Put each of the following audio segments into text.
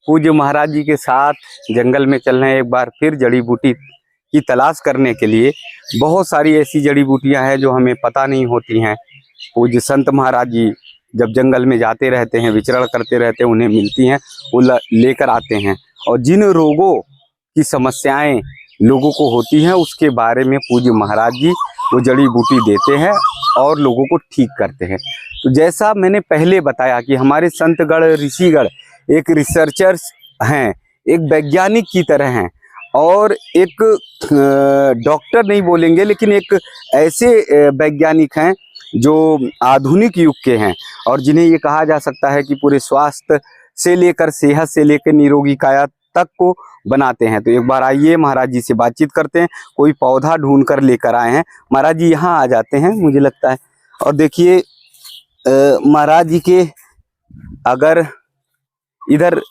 पूज्य महाराज जी के साथ जंगल में चल रहे हैं एक बार फिर जड़ी बूटी की तलाश करने के लिए। बहुत सारी ऐसी जड़ी बूटियां हैं जो हमें पता नहीं होती हैं। पूज्य संत महाराज जी जब जंगल में जाते रहते हैं, विचरण करते रहते हैं, उन्हें मिलती हैं, वो लेकर आते हैं और जिन रोगों की समस्याएं लोगों को होती हैं उसके बारे में पूज्य महाराज जी वो जड़ी बूटी देते हैं और लोगों को ठीक करते हैं। तो जैसा मैंने पहले बताया कि हमारे संतगण ऋषिगण एक रिसर्चर्स हैं, एक वैज्ञानिक की तरह हैं और एक डॉक्टर नहीं बोलेंगे लेकिन एक ऐसे वैज्ञानिक हैं जो आधुनिक युग के हैं और जिन्हें ये कहा जा सकता है कि पूरे स्वास्थ्य से लेकर सेहत से लेकर निरोगी काया तक को बनाते हैं। तो एक बार आइए महाराज जी से बातचीत करते हैं। कोई पौधा ढूंढ कर लेकर आए हैं। महाराज जी यहाँ आ जाते हैं मुझे लगता है। और देखिए महाराज जी के अगर इधर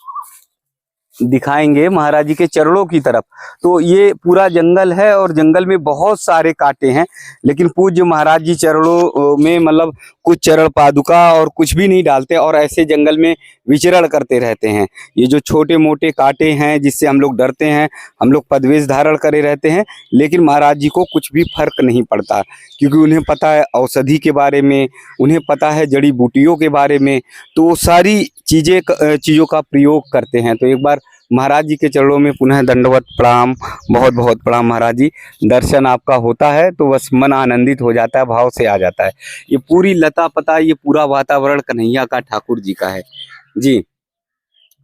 दिखाएंगे महाराज जी के चरणों की तरफ, तो ये पूरा जंगल है और जंगल में बहुत सारे कांटे हैं, लेकिन पूज्य महाराज जी चरणों में मतलब कुछ चरण पादुका और कुछ भी नहीं डालते और ऐसे जंगल में विचरण करते रहते हैं। ये जो छोटे मोटे कांटे हैं जिससे हम लोग डरते हैं, हम लोग पदवेश धारण करे रहते हैं, लेकिन महाराज जी को कुछ भी फर्क नहीं पड़ता क्योंकि उन्हें पता है औषधि के बारे में, उन्हें पता है जड़ी बूटियों के बारे में, तो वो सारी चीज़ों का प्रयोग करते हैं। तो एक बार महाराज जी के चरणों में पुनः दंडवत प्रणाम, बहुत बहुत प्रणाम महाराज जी। दर्शन आपका होता है तो बस मन आनंदित हो जाता है, भाव से आ जाता है। ये पूरी लता पता, ये पूरा वातावरण कन्हैया का, ठाकुर जी का है जी।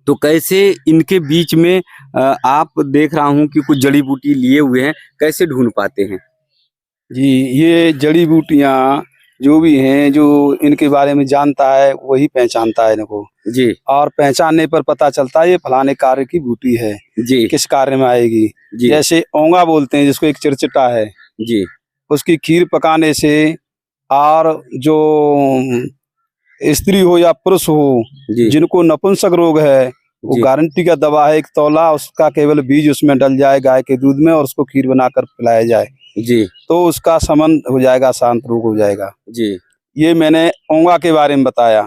तो कैसे इनके बीच में आप देख रहा हूँ कि कुछ जड़ी बूटी लिए हुए हैं, कैसे ढूंढ पाते हैं जी? ये जड़ी बूटियाँ जो भी हैं, जो इनके बारे में जानता है वही पहचानता है इनको जी। और पहचानने पर पता चलता है ये फलाने कार्य की बूटी है जी। किस कार्य में आएगी जी। जैसे ओंगा बोलते हैं जिसको, एक चिरचिटा है जी, उसकी खीर पकाने से, और जो स्त्री हो या पुरुष हो जिनको नपुंसक रोग है वो गारंटी का दवा है। 1 तौला उसका केवल बीज उसमें डल जाए गाय के दूध में और उसको खीर बनाकर पिलाया जाए जी, तो उसका शमन हो जाएगा, शांत रोग हो जाएगा जी। ये मैंने ओंगा के बारे में बताया।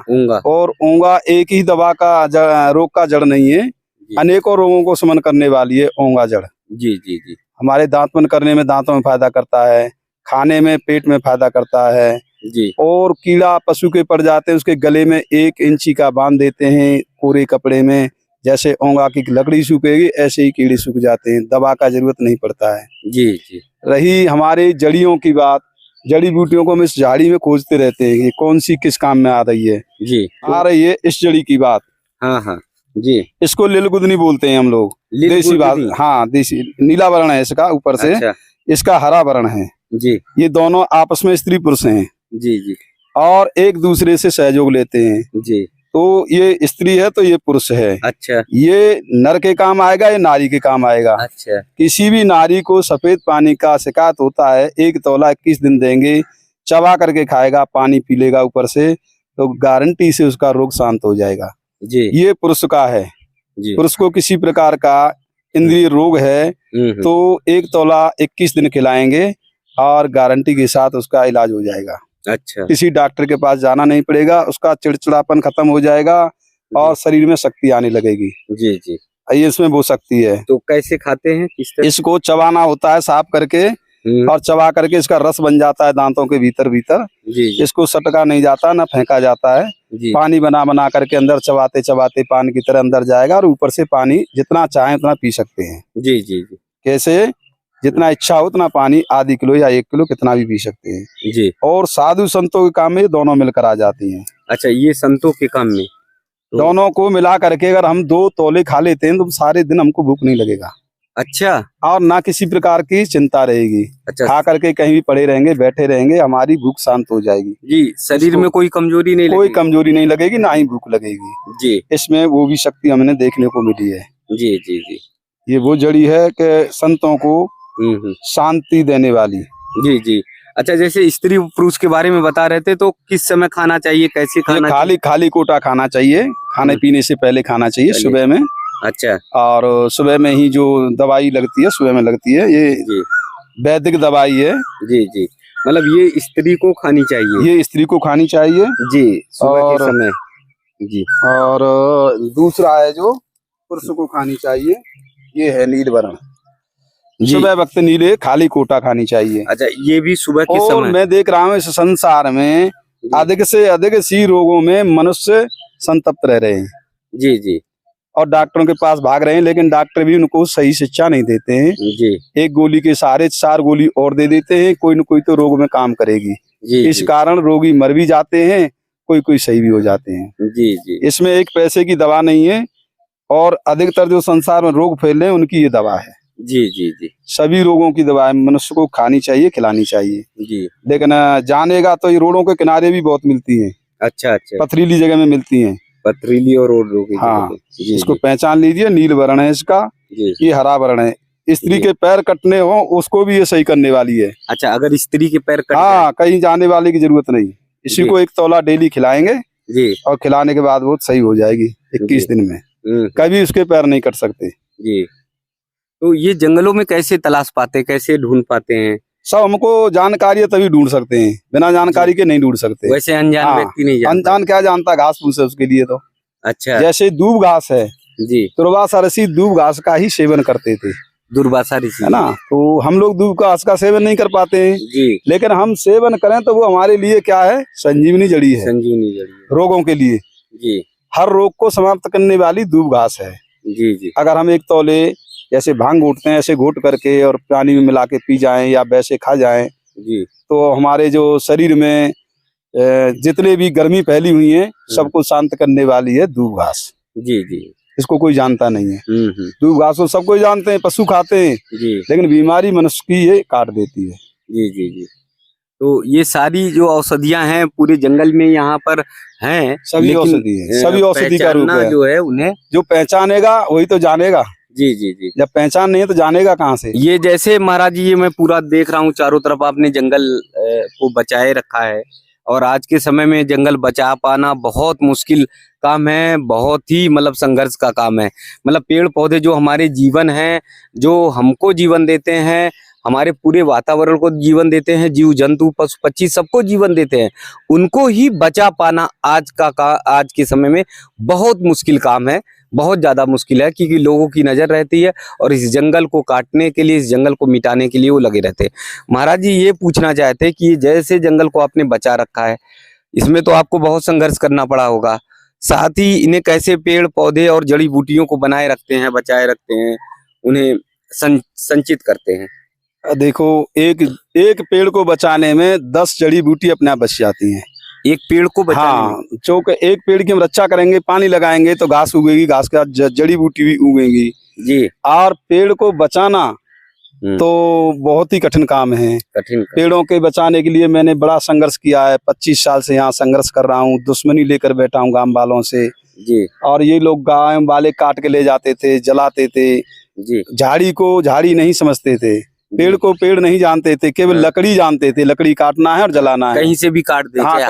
और ओंगा एक ही दवा का रोग का जड़ नहीं है, अनेकों रोगों को शमन करने वाली है ओंगा जड़ जी जी जी। हमारे दांतमन करने में, दांतों में फायदा करता है, खाने में, पेट में फायदा करता है जी। और कीड़ा पशु के पड़ जाते हैं उसके गले में 1 इंची का बांध देते हैं कोरे कपड़े में, जैसे ओंगा की लकड़ी सूखेगी ऐसे ही कीड़े सूख जाते हैं, दवा का जरूरत नहीं पड़ता है जी जी। रही हमारे जड़ियों की बात, जड़ी बूटियों को हम इस झाड़ी में खोजते रहते हैं कि कौन सी किस काम में आ रही है जी। आ रही है इस जड़ी की बात, हाँ हाँ जी। इसको लिलगुदनी बोलते हैं हम लोग, देसी बात। हाँ देसी, नीला वर्ण है इसका ऊपर से। अच्छा। इसका हरा वर्ण है जी। ये दोनों आपस में स्त्री पुरुष हैं जी जी और एक दूसरे से सहयोग लेते हैं जी। तो ये स्त्री है तो ये पुरुष है। अच्छा। ये नर के काम आएगा, ये नारी के काम आएगा। अच्छा। किसी भी नारी को सफेद पानी का शिकायत होता है, 1 तौला 21 दिन देंगे, चबा करके खाएगा, पानी पी लेगा ऊपर से, तो गारंटी से उसका रोग शांत हो जाएगा जी। ये पुरुष का है जी। पुरुष को किसी प्रकार का इंद्रिय रोग है तो 1 तौला 21 दिन खिलाएंगे और गारंटी के साथ उसका इलाज हो जाएगा। अच्छा। किसी डॉक्टर के पास जाना नहीं पड़ेगा, उसका चिड़चिड़ापन खत्म हो जाएगा और शरीर में शक्ति आने लगेगी जी जी। ये इसमें वो शक्ति है। तो कैसे खाते हैं? इसको चबाना होता है साफ करके और चबा करके इसका रस बन जाता है दांतों के भीतर भीतर जी। इसको सटका नहीं जाता, ना फेंका जाता है जी। पानी बना बना करके अंदर चबाते चबाते पान की तरह अंदर जाएगा और ऊपर से पानी जितना चाहे उतना पी सकते हैं जी जी जी। कैसे? जितना इच्छा हो उतना पानी, आधी किलो या 1 किलो कितना भी पी सकते हैं जी। और साधु संतों के काम में दोनों मिलकर आ जाती हैं। अच्छा, ये संतों के काम में दोनों को मिला करके अगर हम 2 तौले खा लेते हैं तो सारे दिन हमको भूख नहीं लगेगा। अच्छा। और ना किसी प्रकार की चिंता रहेगी। अच्छा। खा करके कहीं भी पड़े रहेंगे, बैठे रहेंगे, हमारी भूख शांत हो जाएगी जी। शरीर में कोई कमजोरी नहीं, कोई कमजोरी नहीं लगेगी, ना ही भूख लगेगी जी। इसमें वो भी शक्ति हमें देखने को मिली है जी जी जी। ये वो जड़ी है कि संतों को शांति देने वाली जी जी। अच्छा, जैसे स्त्री पुरुष के बारे में बता रहे थे, तो किस समय खाना चाहिए, कैसे खाना? खाली कोटा खाना चाहिए, खाने पीने से पहले खाना चाहिए सुबह में। अच्छा। और सुबह में ही जो दवाई लगती है सुबह में लगती है, ये वैदिक दवाई है जी जी। मतलब ये स्त्री को खानी चाहिए, ये स्त्री को खानी चाहिए जी सुबह के समय जी। और दूसरा है जो पुरुष को खानी चाहिए। ये है नील वरण, जी। सुबह वक्त नीले खाली कोटा खानी चाहिए। अच्छा, ये भी सुबह के और समय। मैं देख रहा हूँ इस संसार में अधिक से अधिक सी रोगों में मनुष्य संतप्त रह रहे हैं। जी जी और डॉक्टरों के पास भाग रहे हैं, लेकिन डॉक्टर भी उनको सही शिक्षा नहीं देते हैं। जी एक गोली के सहारे 4 गोली और दे देते हैं, कोई न कोई तो रोग में काम करेगी। जी इस जी कारण रोगी मर भी जाते हैं, कोई कोई सही भी हो जाते हैं। जी जी इसमें एक पैसे की दवा नहीं है, और अधिकतर जो संसार में रोग फैल रहे हैं उनकी ये दवा है। जी जी जी सभी रोगों की दवा मनुष्य को खानी चाहिए, खिलानी चाहिए। जी। लेकिन जानेगा तो ये रोडों के किनारे भी बहुत मिलती हैं, अच्छा अच्छा, पथरीली जगह में मिलती हैं। पथरीली और रोड की हाँ, जगह पे। जी इसको जी पहचान लीजिए, नील वर्ण है इसका, जी। ये हरा वर्ण है। स्त्री जी। के पैर कटने हो उसको भी ये सही करने वाली है। अच्छा, अगर स्त्री के पैर कट हाँ, कहीं जाने वाले की जरूरत नहीं। इसी जी। को 1 तोला डेली खिलाएंगे, जी और खिलाने के बाद वो सही हो जाएगी 21 दिन में। कभी उसके पैर नहीं कट सकते। जी। तो ये जंगलों में कैसे तलाश पाते, कैसे ढूंढ पाते हैं? सब हमको जानकारी है तभी ढूंढ सकते हैं, बिना जानकारी के नहीं ढूंढ सकते। वैसे अनजान हाँ, व्यक्ति नहीं जानता। अनजान क्या जानता, घास फूस है उसके लिए तो। अच्छा जैसे दूब घास है, जी, दुर्वासा ऋषि दूब घास का ही सेवन करते थे, दुर्वासा ऋषि, है ना। तो हम लोग दूब घास का सेवन नहीं कर पाते हैं, जी। लेकिन हम सेवन करें तो वो हमारे लिए क्या है, संजीवनी जड़ी है, संजीवनी जड़ी है। रोगों के लिए। जी हर रोग को समाप्त करने वाली दूब घास है। जी जी अगर हम 1 तौले जैसे भांग घोटते हैं, ऐसे घोट करके और पानी में मिला के पी जाएं या वैसे खा जाएं, जी तो हमारे जो शरीर में जितने भी गर्मी फैली हुई है सबको शांत करने वाली है दूब घास। जी जी। इसको कोई जानता नहीं है। दूब घास को सब कोई जानते हैं, पशु खाते हैं, जी लेकिन बीमारी मनुष्य की ये काट देती है। जी जी जी। तो ये सारी जो औषधियां हैं पूरे जंगल में यहाँ पर हैं, सभी लेकिन, औषधि है, सभी औषधि का रूप पहचानना है। जो है उन्हें, जो पहचानेगा वही तो जानेगा। जी जी जी। जब पहचान नहीं है तो जानेगा कहाँ से। ये जैसे महाराज जी, ये मैं पूरा देख रहा हूँ चारों तरफ आपने जंगल को बचाए रखा है, और आज के समय में जंगल बचा पाना बहुत मुश्किल काम है, बहुत ही मतलब संघर्ष का काम है। मतलब पेड़ पौधे जो हमारे जीवन है, जो हमको जीवन देते हैं, हमारे पूरे वातावरण को जीवन देते हैं, जीव जंतु पशु पक्षी सबको जीवन देते हैं, उनको ही बचा पाना आज के समय में बहुत मुश्किल काम है, बहुत ज्यादा मुश्किल है, क्योंकि लोगों की नजर रहती है और इस जंगल को काटने के लिए, इस जंगल को मिटाने के लिए वो लगे रहते हैं। महाराज जी, ये पूछना चाहते हैं कि जैसे जंगल को आपने बचा रखा है, इसमें तो आपको बहुत संघर्ष करना पड़ा होगा, साथ ही इन्हें कैसे पेड़ पौधे और जड़ी बूटियों को बनाए रखते हैं, बचाए रखते हैं, उन्हें संचित करते हैं? देखो, एक पेड़ को बचाने में 10 जड़ी बूटी अपने आप बच जाती हैं। एक पेड़ को बचाने हाँ, जो एक पेड़ की हम रक्षा करेंगे, पानी लगाएंगे तो घास उगेगी, घास के बाद जड़ी बूटी भी उगेगी जी। और पेड़ को बचाना तो बहुत ही कठिन काम है। कठिन पेड़ों के बचाने के लिए मैंने बड़ा संघर्ष किया है, 25 साल से यहाँ संघर्ष कर रहा हूँ, दुश्मनी लेकर बैठा हूँ गांव वालों से जी। और ये लोग गांव वाले काट के ले जाते थे, जलाते थे जी। झाड़ी को झाड़ी नहीं समझते थे, पेड़ को पेड़ नहीं जानते थे, केवल लकड़ी जानते थे, लकड़ी काटना है और जलाना है। कहीं से भी काट देते, हाँ,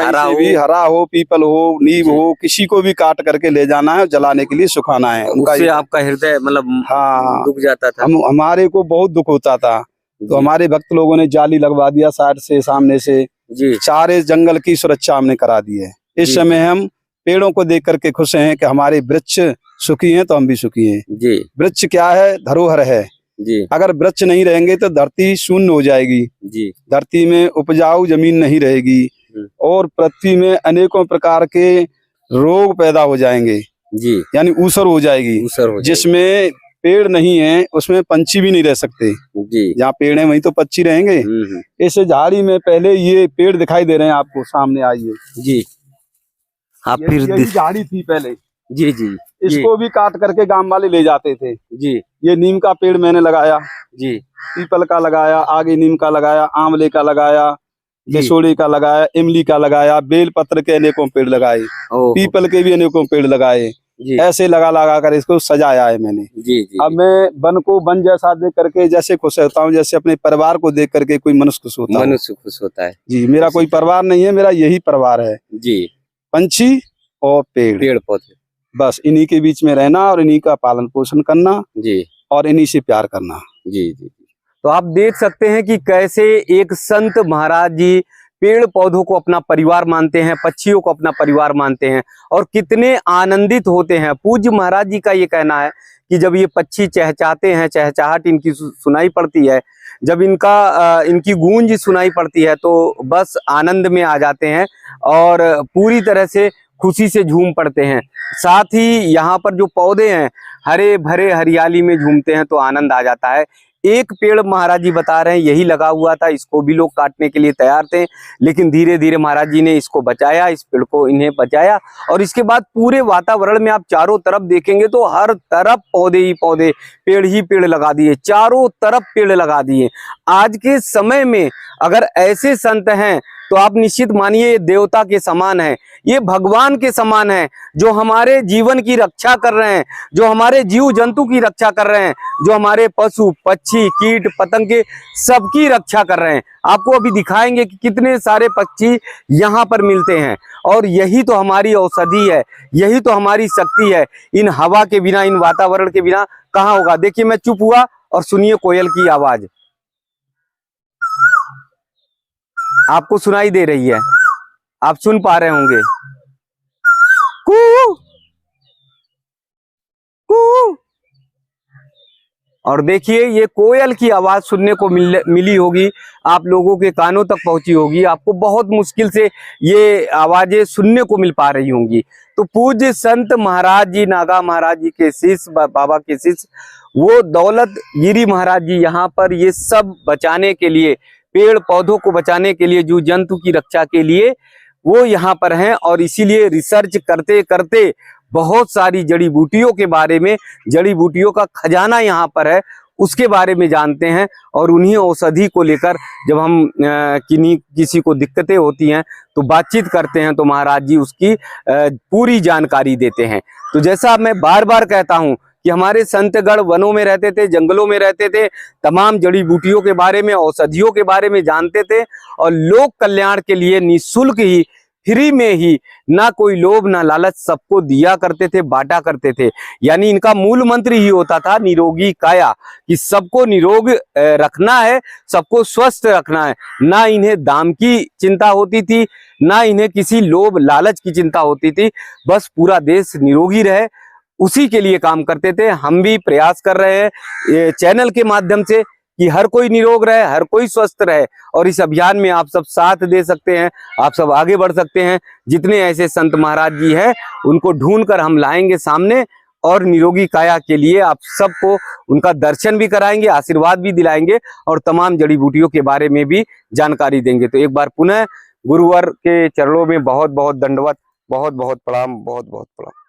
हरा हो, पीपल हो, नीम हो, किसी को भी काट करके ले जाना है और जलाने के लिए सुखाना है। उससे आपका हृदय मतलब हाँ दुख जाता था। हमारे को बहुत दुख होता था, तो हमारे भक्त लोगों ने जाली लगवा दिया साइड से, सामने से जी। सारे जंगल की सुरक्षा हमने करा दी है। इस समय हम पेड़ों को देख करके खुश हैं कि हमारे वृक्ष सुखी हैं तो हम भी सुखी हैं जी। वृक्ष क्या है, धरोहर है जी। अगर वृक्ष नहीं रहेंगे तो धरती शून्य हो जाएगी जी। धरती में उपजाऊ जमीन नहीं रहेगी और पृथ्वी में अनेकों प्रकार के रोग पैदा हो जाएंगे जी। यानी ऊसर हो जाएगी, जिसमें पेड़ नहीं है उसमें पंछी भी नहीं रह सकते जी। जहाँ पेड़ है वहीं तो पक्षी रहेंगे। इस झाड़ी में पहले ये पेड़ दिखाई दे रहे हैं आपको, सामने आइए जी। आप फिर यही झाड़ी थी पहले जी। जी। इसको भी काट करके गांव वाले ले जाते थे जी। ये नीम का पेड़ मैंने लगाया जी, पीपल का लगाया, आगे नीम का लगाया, आंवले का लगाया, केसोड़ी का लगाया, इमली का लगाया, बेल पत्र के अनेकों पेड़ लगाए, पीपल के भी अनेकों पेड़ लगाए, ऐसे लगा लगा कर इसको सजाया है मैंने जी। अब मैं वन को वन जैसा देख करके जैसे खुश होता हूँ, जैसे अपने परिवार को देख करके कोई मनुष्य खुश होता है जी। मेरा कोई परिवार नहीं है, मेरा यही परिवार है जी, पंछी और पेड़ पौधे, बस इन्हीं के बीच में रहना और इन्हीं का पालन पोषण करना जी, और इन्हीं से प्यार करना जी। जी। तो आप देख सकते हैं कि कैसे एक संत महाराज जी पेड़ पौधों को अपना परिवार मानते हैं, पक्षियों को अपना परिवार मानते हैं और कितने आनंदित होते हैं। पूज्य महाराज जी का ये कहना है कि जब ये पक्षी चहचहाते हैं, चहचहाट इनकी सुनाई पड़ती है, जब इनकी गूंज सुनाई पड़ती है तो बस आनंद में आ जाते हैं और पूरी तरह से खुशी से झूम पड़ते हैं। साथ ही यहाँ पर जो पौधे हैं हरे भरे हरियाली में झूमते हैं तो आनंद आ जाता है। एक पेड़ महाराज जी बता रहे हैं यही लगा हुआ था, इसको भी लोग काटने के लिए तैयार थे, लेकिन धीरे धीरे महाराज जी ने इसको बचाया, इस पेड़ को इन्हें बचाया और इसके बाद पूरे वातावरण में आप चारों तरफ देखेंगे तो हर तरफ पौधे ही पौधे, पेड़ ही पेड़ लगा दिए, चारों तरफ पेड़ लगा दिए। आज के समय में अगर ऐसे संत हैं तो आप निश्चित मानिए ये देवता के समान है, ये भगवान के समान है, जो हमारे जीवन की रक्षा कर रहे हैं, जो हमारे जीव जंतु की रक्षा कर रहे हैं, जो हमारे पशु पक्षी कीट पतंगे सबकी रक्षा कर रहे हैं। आपको अभी दिखाएंगे कि कितने सारे पक्षी यहाँ पर मिलते हैं और यही तो हमारी औषधि है, यही तो हमारी शक्ति है। इन हवा के बिना, इन वातावरण के बिना कहाँ होगा। देखिए मैं चुप हुआ और सुनिए कोयल की आवाज आपको सुनाई दे रही है, आप सुन पा रहे होंगे। कू कू। और देखिए ये कोयल की आवाज सुनने को मिली होगी, आप लोगों के कानों तक पहुंची होगी, आपको बहुत मुश्किल से ये आवाजें सुनने को मिल पा रही होंगी। तो पूज्य संत महाराज जी, नागा महाराज जी के शिष्य, बाबा के शिष्य, वो दौलत गिरी महाराज जी यहाँ पर ये सब बचाने के लिए, पेड़ पौधों को बचाने के लिए, जीव जंतु की रक्षा के लिए वो यहाँ पर हैं और इसीलिए रिसर्च करते करते बहुत सारी जड़ी बूटियों के बारे में, जड़ी बूटियों का खजाना यहाँ पर है, उसके बारे में जानते हैं और उन्हीं औषधि को लेकर जब हम किसी को दिक्कतें होती हैं तो बातचीत करते हैं तो महाराज जी उसकी पूरी जानकारी देते हैं। तो जैसा मैं बार बार कहता हूँ कि हमारे संतगण वनों में रहते थे, जंगलों में रहते थे, तमाम जड़ी बूटियों के बारे में, औषधियों के बारे में जानते थे और लोक कल्याण के लिए निःशुल्क ही, फ्री में ही, ना कोई लोभ ना लालच, सबको दिया करते थे, बांटा करते थे। यानी इनका मूल मंत्र ही होता था निरोगी काया, कि सबको निरोग रखना है, सबको स्वस्थ रखना है। ना इन्हें दाम की चिंता होती थी, ना इन्हें किसी लोभ लालच की चिंता होती थी, बस पूरा देश निरोगी रहे, उसी के लिए काम करते थे। हम भी प्रयास कर रहे हैं ये चैनल के माध्यम से कि हर कोई निरोग रहे, हर कोई स्वस्थ रहे और इस अभियान में आप सब साथ दे सकते हैं, आप सब आगे बढ़ सकते हैं। जितने ऐसे संत महाराज जी हैं उनको ढूंढकर हम लाएंगे सामने और निरोगी काया के लिए आप सबको उनका दर्शन भी कराएंगे, आशीर्वाद भी दिलाएंगे और तमाम जड़ी बूटियों के बारे में भी जानकारी देंगे। तो एक बार पुनः गुरुवर के चरणों में बहुत बहुत दंडवत, बहुत बहुत प्रणाम, बहुत बहुत प्रणाम।